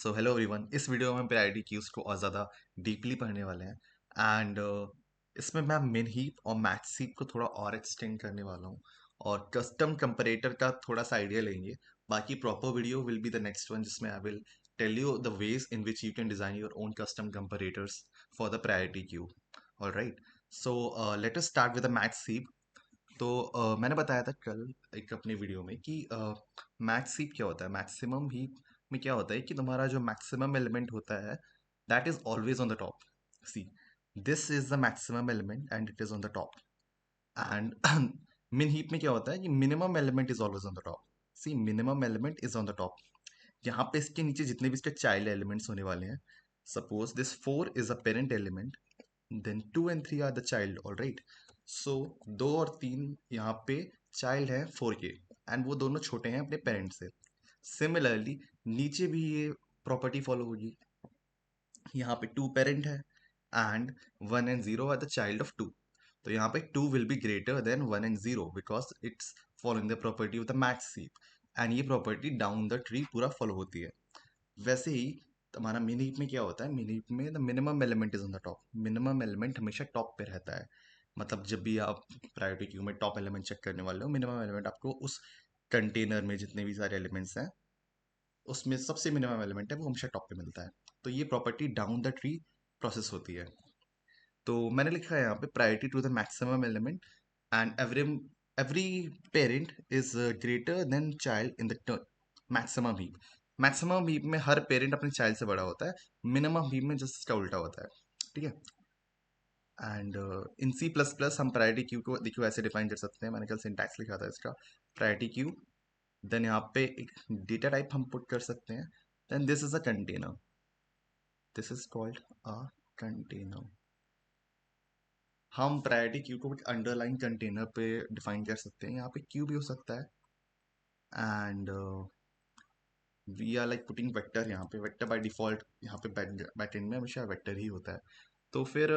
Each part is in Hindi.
सो हेलो एवरीवन, इस वीडियो में हम प्रायोरिटी क्यूज को और ज़्यादा डीपली पढ़ने वाले हैं एंड इसमें मैं मिन हीप और मैक्स हीप को थोड़ा और एक्सटेंड करने वाला हूँ और कस्टम कंपैरेटर का थोड़ा सा आइडिया लेंगे। बाकी proper video will be the next one जिसमें I will tell you the ways in which you can design your own custom comparators for the priority queue. Alright, so let us start with the max heap. तो मैंने बताया था कल एक अपनी वीडियो में कि मैक्स हीप क्या होता है। मैक्सिमम हीप में क्या होता है कि तुम्हारा जो मैक्सिमम एलिमेंट होता है that is always on the top. See, this is the maximum element and it is on the top. And min heap में क्या होता है कि minimum element is always on the top. See, minimum element is on the top. यहाँ पे इसके नीचे जितने भी इसके चाइल्ड एलिमेंट्स होने वाले हैं, suppose this 4 is a parent element, then 2 and 3 are the child. All right, so 2 और 3 यहाँ पे चाइल्ड हैं 4 के एंड वो दोनों छोटे हैं अपने पेरेंट्स से। सिमिलरली नीचे भी ये प्रॉपर्टी फॉलो होगी। यहाँ पे 2 पेरेंट है and 1 and 0 are the child of 2। तो यहाँ पे 2 will be greater than 1 and 0 because it's following the property of the max heap and ये प्रॉपर्टी डाउन द ट्री पूरा फॉलो होती है। वैसे ही हमारा मिनी हीप में क्या होता है, मिनी हीप में the minimum element is on the top. Minimum element हमेशा टॉप पे रहता है। मतलब जब भी आप प्रायोरिटी क्यू में टॉप एलिमेंट चेक करने वाले हो, मिनिमम एलिमेंट आपको उस कंटेनर में जितने भी सारे एलिमेंट्स हैं उसमें सबसे मिनिमम एलिमेंट है वो हमेशा टॉप पे मिलता है। तो ये property down the tree process होती है। तो मैंने लिखा है यहाँ पे priority to the maximum element and every parent is greater than child in the maximum heap. मैक्सिमम हीप में हर पेरेंट अपने चाइल्ड से बड़ा होता है, मिनिमम हीप में जस्ट इसका उल्टा होता है। ठीक है। And in C plus plus हम प्रायोरिटी क्यू को देखो ऐसे डिफाइन कर सकते हैं। मैंने कल सिंटैक्स लिखा था इसका, प्रायोरिटी क्यू, देन यहाँ पे एक डेटा टाइप हम पुट कर सकते हैं, then this is a container, this is called a container. हम प्रायोरिटी क्यू को अंडरलाइन कंटेनर पे डिफाइन कर सकते हैं। यहाँ पे क्यू भी हो सकता है and we are like putting vector. यहाँ पे वेक्टर बाय डिफॉल्ट यहाँ पे बैकएंड में हमेशा वेक्टर ही होता है। तो फिर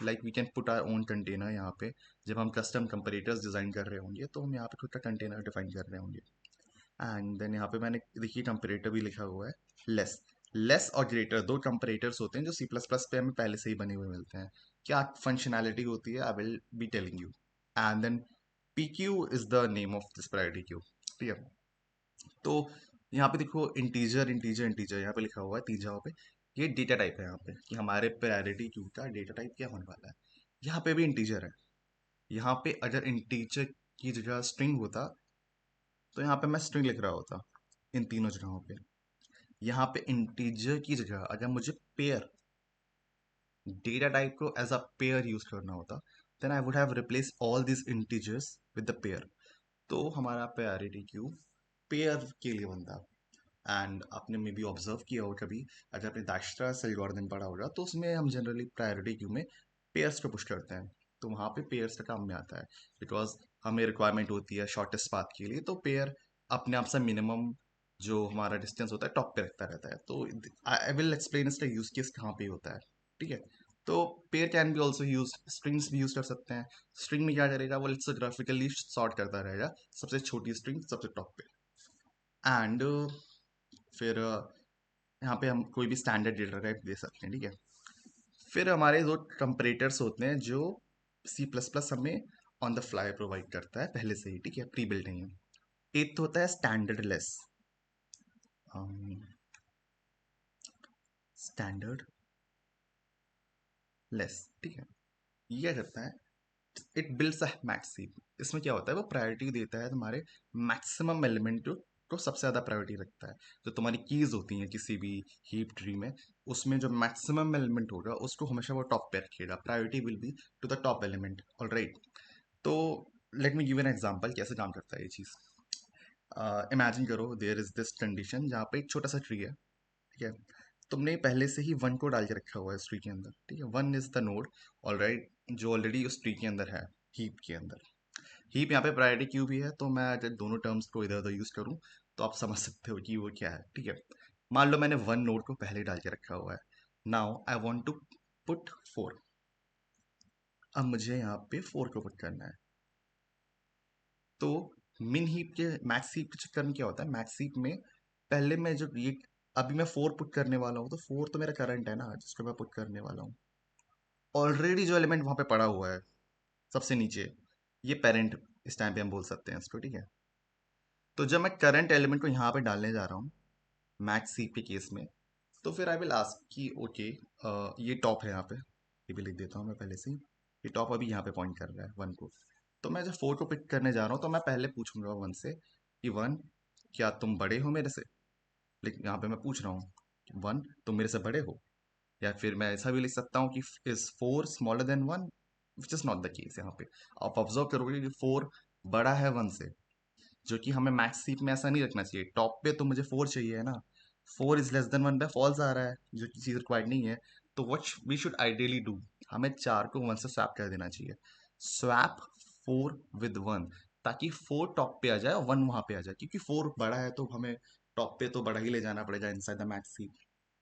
like we can put our own container यहाँ पे। जब हम कस्टम कंपैरेटर्स डिजाइन कर रहे होंगे तो हम यहाँ पे खुद का कंटेनर डिफाइन कर रहे होंगे। एंड देन यहाँ पे मैंने देखिए कंपैरेटर भी लिखा हुआ है, लेस। लेस और ग्रेटर दो कंपैरेटर्स होते हैं जो सी प्लस प्लस पे हमें पहले से ही बने हुए मिलते हैं। क्या फंक्शनैलिटी होती है I will be telling you. And then P Q is the name of this priority queue. ठीक है। तो यहाँ पे देखो इंटीजर इंटीजर इंटीजर यहाँ पे लिखा हुआ है 3 जगह पे। ये डेटा टाइप है यहाँ पे कि हमारे प्रायोरिटी क्यू का डेटा टाइप क्या होने वाला है। यहाँ पे भी इंटीजर है। यहाँ पे अगर इंटीजर की जगह स्ट्रिंग होता तो यहाँ पे मैं स्ट्रिंग लिख रहा होता इन तीनों जगहों पे। यहाँ पे इंटीजर की जगह अगर मुझे पेयर डेटा टाइप को एज अ पेयर यूज करना होता, then I would have replace all this integers with the pair. तो हमारा प्रायोरिटी क्यू पेयर के लिए बनता। एंड आपने मे बी ऑब्जर्व किया हो कभी, अगर आपने डायस्ट्रास एल्गोरिथम पढ़ा होगा तो उसमें हम जनरली प्रायोरिटी क्यू में पेयर्स पे पुश करते हैं। तो वहाँ पे पेयर्स का काम में आता है बिकॉज हमें रिक्वायरमेंट होती है शॉर्टेस्ट पाथ के लिए। तो पेयर अपने आप से मिनिमम जो हमारा डिस्टेंस होता है टॉप पे रखता रहता है। तो आई विल एक्सप्लेन इसका यूज केस कहाँ पे होता है। ठीक है। तो pair can be also use, strings भी यूज कर सकते हैं। स्ट्रिंग में क्या करेगा, वो इट्स ग्राफिकली सॉर्ट करता रहेगा सबसे छोटी स्ट्रिंग सबसे टॉप पे। एंड फिर यहाँ पे हम कोई भी स्टैंडर्ड डेटा टाइप दे सकते हैं। ठीक है। फिर हमारे दो कंपैरेटर्स होते हैं जो सी प्लस प्लस हमें ऑन द फ्लाई प्रोवाइड करता है पहले से ही। ठीक है, प्री बिल्ट है। एक तो होता है स्टैंडर्ड लेस, स्टैंडर्ड लेस। ठीक है, ये क्या करता है, it builds a max heap. इसमें क्या होता है, वो प्रायोरिटी देता है तुम्हारे मैक्सिमम एलिमेंट को सबसे ज़्यादा प्रायोरिटी रखता है। जो तुम्हारी कीज होती हैं किसी भी हीप ट्री में, उसमें जो मैक्सिमम एलिमेंट होगा उसको हमेशा वो टॉप पे रखेगा। Priority will be to the top element. All right, तो let me give an example कैसे काम करता है ये चीज़। इमेजिन करो देयर इज दिस कंडीशन जहाँ पे एक छोटा सा ट्री है। ठीक है, तुमने पहले से ही 1 को डाल के रखा हुआ है इस ट्री के अंदर। ठीक है, 1 is the node all right, जो ऑलरेडी उस ट्री के अंदर है, हीप के अंदर। हीप यहाँ पे प्रायोरिटी क्यू भी है, तो मैं अगर दोनों टर्म्स को इधर उधर यूज करूँ तो आप समझ सकते हो कि वो क्या है। ठीक है, मान लो मैंने 1 नोड को पहले डाल के रखा हुआ है। Now I want to put 4। अब मुझे यहाँ पे 4 को पुट करना है। तो मिन हीप के मैक्स हीप के चक्कर में क्या होता है, मैक्स हीप में पहले मैं जो ये अभी मैं 4 पुट करने वाला हूँ, तो 4 तो मेरा करंट है ना, जिसको मैं पुट करने वाला हूँ। ऑलरेडी जो एलिमेंट वहां पे पड़ा हुआ है सबसे नीचे, ये पेरेंट इस टाइम पे हम बोल सकते हैं इसको, ठीक है। तो जब मैं करंट एलिमेंट को यहाँ पे डालने जा रहा हूँ मैक्स सी के केस में, तो फिर आई विल आस्क कि ओके, ये टॉप है यहाँ पे, ये भी लिख देता हूँ मैं पहले से ही। ये टॉप अभी यहाँ पे पॉइंट कर रहा है 1 को। तो मैं जब 4 को पिक करने जा रहा हूँ, तो मैं पहले पूछूंगा 1 से कि 1, क्या तुम बड़े हो मेरे से। लेकिन यहाँ पे मैं पूछ रहा हूँ 1, तुम मेरे से बड़े हो। या फिर मैं ऐसा भी लिख सकता हूँ कि is 4 smaller than 1, which is not the case. यहाँ पे आप ऑब्जर्व करोगे कि 4 बड़ा है 1 से, जो कि हमें मैक्स सीप में ऐसा नहीं रखना चाहिए। टॉप पे तो मुझे 4 चाहिए है ना, 4 इज लेस देन 1 पे फॉल्स आ रहा है, जो कि चीज़ रिक्वायर्ड नहीं है। तो what we should ideally do, हमें 4 को 1 से स्वैप कर देना चाहिए। स्वैप 4 विद 1, ताकि 4 टॉप पे आ जाए और 1 वहां पे आ जाए, क्योंकि 4 बड़ा है तो हमें टॉप पे तो बड़ा ही ले जाना पड़ेगा इनसाइड द मैक्स सीप।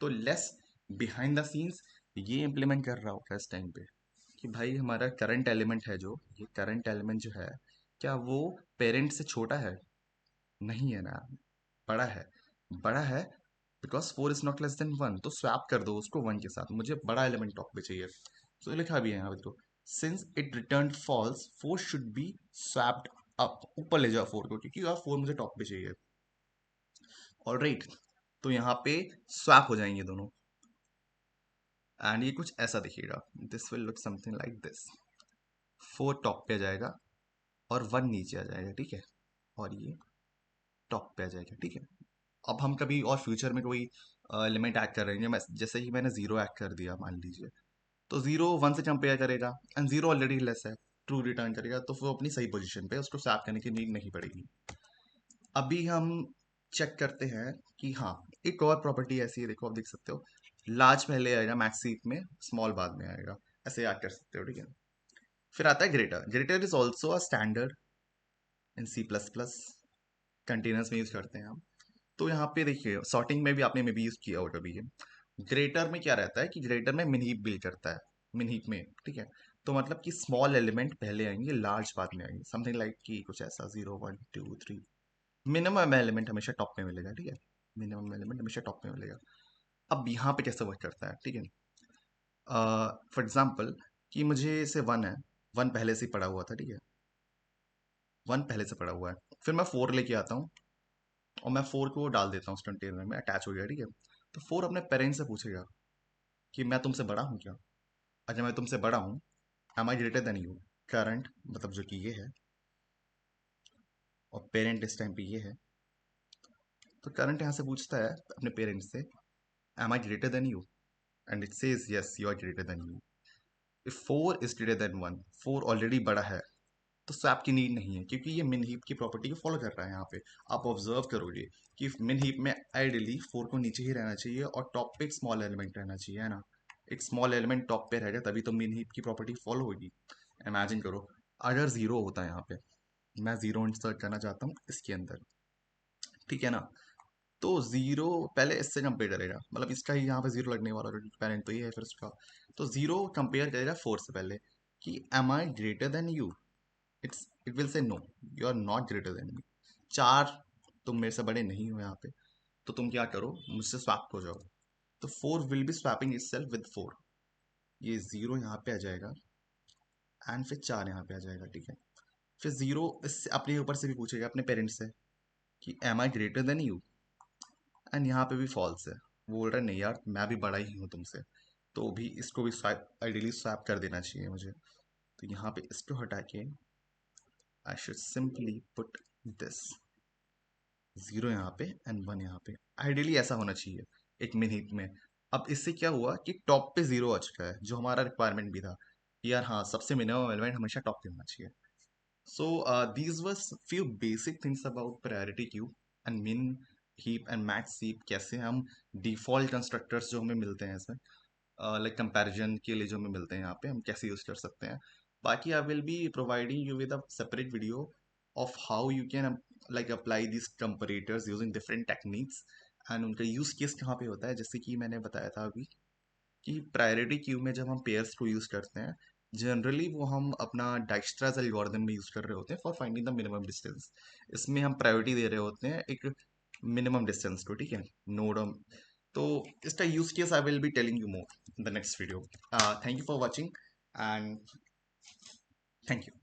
तो लेस बिहाइंड द सीन्स ये इम्प्लीमेंट कर रहा होगा इस टाइम पे कि भाई हमारा करंट एलिमेंट है, जो ये करंट एलिमेंट जो है, क्या वो पेरेंट से छोटा है? नहीं है ना, बड़ा है। बड़ा है because 4 is not less than 1, तो स्वैप कर दो उसको 1 के साथ, मुझे बड़ा एलिमेंट टॉप पे चाहिए। तो लिखा भी है यहाँ पे, तो since it return false 4 should be swapped up, ऊपर ले जाओ 4 को, क्योंकि 4 मुझे टॉप पे चाहिए। ऑलराइट, तो यहाँ पे स्वैप हो जाएंगे दोनों, एंड ये कुछ ऐसा दिखेगा, this will look something like this. 4 top पे आ जाएगा और 1 नीचे आ जाएगा, ठीक है। और ये टॉप पे आ जाएगा, ठीक है। अब हम कभी और फ्यूचर में कोई एलिमेंट ऐड कर रहे हैं, जैसे कि मैंने जीरो ऐड कर दिया मान लीजिए, तो जीरो 1 से कंपेयर करेगा एंड जीरो ऑलरेडी लेस है, ट्रू रिटर्न करेगा, तो वो अपनी सही पोजीशन पे है, उसको स्वैप करने की नीड नहीं पड़ेगी। अभी हम चेक करते हैं कि हाँ, एक और प्रॉपर्टी ऐसी है, देखो आप देख सकते हो, लार्ज पहले आएगा मैक्स सीट में, स्मॉल बाद में आएगा, ऐसे याद कर सकते हो, ठीक है। फिर आता है greater. Greater is also a standard in C++, containers में यूज करते हैं हम। तो यहाँ पे देखिए, सॉर्टिंग में भी आपने मे बी यूज किया होगा कभी ये। ग्रेटर में क्या रहता है कि ग्रेटर में मिन हीप बिल्ड करता है, मिन हीप में, ठीक है। तो मतलब कि स्मॉल एलिमेंट पहले आएंगे, लार्ज बाद में आएंगे, समथिंग लाइक कि कुछ ऐसा 0 1 2 3। मिनिमम एलिमेंट हमेशा टॉप में मिलेगा, ठीक है। मिनिमम एलिमेंट हमेशा टॉप में मिलेगा। अब यहाँ पे कैसे वर्क करता है, ठीक है। फॉर एग्जाम्पल कि मुझे से 1 है, 1 पहले से ही पड़ा हुआ था, ठीक है। 1 पहले से पड़ा हुआ है, फिर मैं 4 लेके आता हूँ और मैं 4 को डाल देता हूँ उस कंटेनर में, अटैच हो गया, ठीक है। तो 4 अपने पेरेंट्स से पूछेगा कि मैं तुमसे बड़ा हूँ क्या। अच्छा, मैं तुमसे बड़ा हूँ, am I greater than you. Current मतलब जो कि ये है, और पेरेंट इस टाइम पे ये है, तो करंट यहाँ से पूछता है अपने पेरेंट्स से, am I greater than you, and it says yes you are greater than you. If 4 is greater than 1, 4 already बड़ा है, तो स्वैप की नीड नहीं है, क्योंकि ये मिन हीप की प्रॉपर्टी को फॉलो कर रहा है। यहाँ पे आप ऑब्जर्व करोगे कि मिन हीप में आइडियली 4 को नीचे ही रहना चाहिए और टॉप पे एक स्मॉल एलिमेंट रहना चाहिए, है ना। एक स्मॉल एलिमेंट टॉप पे रहेगा तभी तो मिन हीप की प्रॉपर्टी फॉलो होगी। इमेजिन करो, अगर जीरो होता है यहाँ पे, मैं जीरो इंसर्ट करना चाहता हूँ इसके अंदर, ठीक है ना। तो जीरो पहले इससे कंपेयर करेगा, मतलब इसका ही यहाँ पे जीरो लगने वाला, पेरेंट तो ये है फिर उसका। तो जीरो कंपेयर करेगा 4 से पहले कि am I greater than you. It will say no, you are not greater than me. 4, तुम मेरे से बड़े नहीं हो यहाँ पे, तो तुम क्या करो, मुझसे स्वैप हो जाओ। तो 4 will be swapping itself with 4, ये जीरो यहाँ पे आ जाएगा एंड फिर 4 यहाँ पे आ जाएगा, ठीक है। फिर जीरो इससे अपने ऊपर से भी पूछेगा अपने पेरेंट्स से कि am I greater than you, and यहाँ पे भी फॉल्स है, वो बोल रहा है नहीं यार, मैं भी बड़ा ही हूँ तुमसे, तो भी इसको भी स्वैप, आइडियली स्वैप कर देना चाहिए मुझे। तो यहाँ पे इसको हटा के I should simply put this, 0 यहाँ पे एंड 1 यहाँ पे। आइडियली ऐसा होना चाहिए एक मिनट में। अब इससे क्या हुआ कि टॉप पे 0 आ चुका है, जो हमारा रिक्वायरमेंट भी था कि यार हाँ, सबसे मिनिमम एलिमेंट हमेशा टॉप पे होना चाहिए। So these were few basic things about priority queue and min heap and max heap, कैसे हम default constructors जो हमें मिलते हैं इसमें, लाइक कंपैरिजन के लिए जो हमें मिलते हैं यहाँ पे, हम कैसे यूज कर सकते हैं। बाकी आई will be providing you with a separate video of how you can like apply this comparators using different techniques, and उनका यूज केस कहाँ पे होता है, जैसे कि मैंने बताया था अभी कि प्रायोरिटी क्यू में जब हम पेयर्स को यूज करते हैं, जनरली वो हम अपना डाइस्ट्राज एल्गोरिथम में यूज कर रहे होते हैं for finding the minimum distance. इसमें हम प्रायोरिटी दे रहे होते हैं एक मिनिमम डिस्टेंस को, ठीक है, नोड तो इसका use case I will be telling you more in the next video. Thank you for watching, and thank you.